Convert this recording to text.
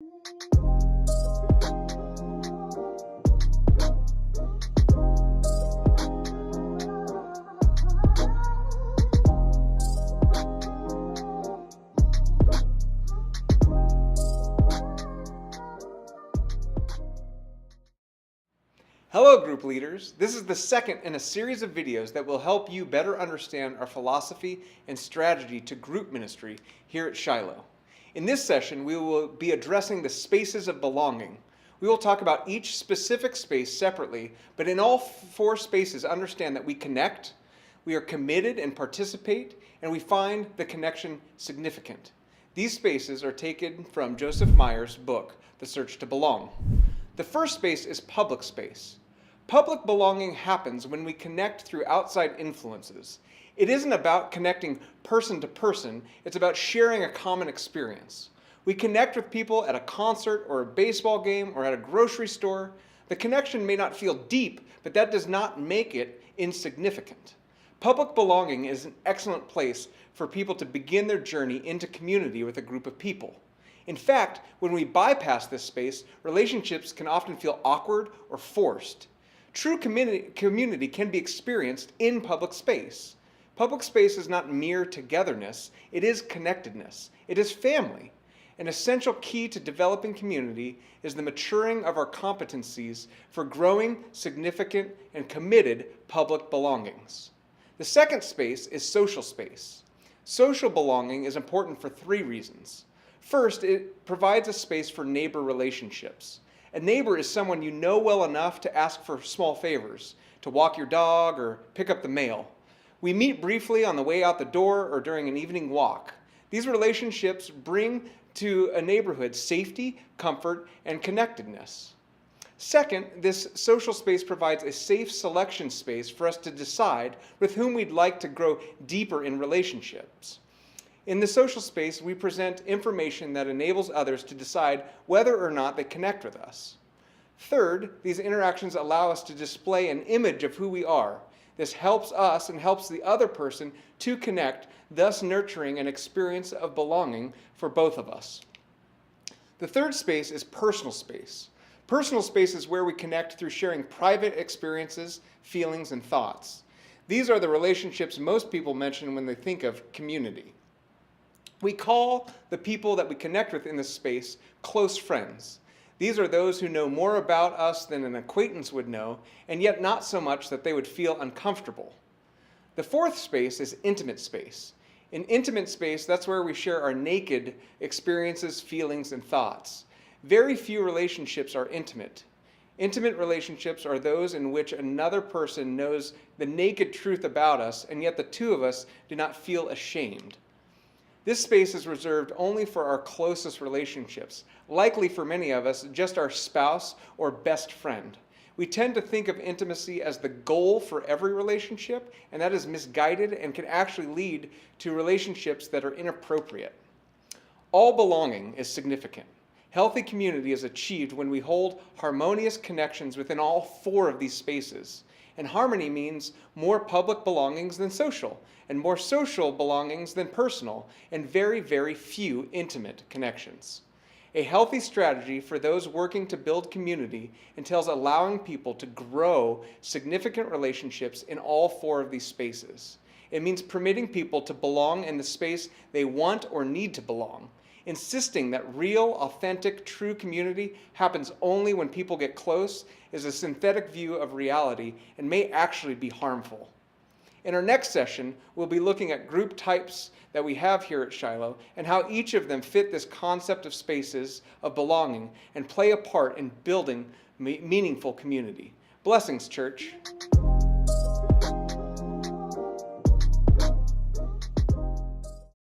Hello group leaders, this is the second in a series of videos that will help you better understand our philosophy and strategy to group ministry here at Shiloh. In this session, we will be addressing the spaces of belonging. We will talk about each specific space separately, but in all four spaces, understand that we connect, we are committed and participate, and we find the connection significant. These spaces are taken from Joseph Meyer's book, The Search to Belong. The first space is public space. Public belonging happens when we connect through outside influences. It isn't about connecting person to person, it's about sharing a common experience. We connect with people at a concert or a baseball game or at a grocery store. The connection may not feel deep, but that does not make it insignificant. Public belonging is an excellent place for people to begin their journey into community with a group of people. In fact, when we bypass this space, relationships can often feel awkward or forced. True community can be experienced in public space. Public space is not mere togetherness, it is connectedness. It is family. An essential key to developing community is the maturing of our competencies for growing, significant, and committed public belongings. The second space is social space. Social belonging is important for three reasons. First, it provides a space for neighbor relationships. A neighbor is someone you know well enough to ask for small favors, to walk your dog or pick up the mail. We meet briefly on the way out the door or during an evening walk. These relationships bring to a neighborhood safety, comfort, and connectedness. Second, this social space provides a safe selection space for us to decide with whom we'd like to grow deeper in relationships. In the social space, we present information that enables others to decide whether or not they connect with us. Third, these interactions allow us to display an image of who we are. This helps us and helps the other person to connect, thus nurturing an experience of belonging for both of us. The third space is personal space. Personal space is where we connect through sharing private experiences, feelings, and thoughts. These are the relationships most people mention when they think of community. We call the people that we connect with in this space close friends. These are those who know more about us than an acquaintance would know, and yet not so much that they would feel uncomfortable. The fourth space is intimate space. In intimate space, that's where we share our naked experiences, feelings, and thoughts. Very few relationships are intimate. Intimate relationships are those in which another person knows the naked truth about us, and yet the two of us do not feel ashamed. This space is reserved only for our closest relationships, likely for many of us, just our spouse or best friend. We tend to think of intimacy as the goal for every relationship, and that is misguided and can actually lead to relationships that are inappropriate. All belonging is significant. Healthy community is achieved when we hold harmonious connections within all four of these spaces. And harmony means more public belongings than social, and more social belongings than personal, and very, very few intimate connections. A healthy strategy for those working to build community entails allowing people to grow significant relationships in all four of these spaces. It means permitting people to belong in the space they want or need to belong. Insisting that real, authentic, true community happens only when people get close is a synthetic view of reality and may actually be harmful. In our next session, we'll be looking at group types that we have here at Shiloh and how each of them fit this concept of spaces of belonging and play a part in building meaningful community. Blessings, church.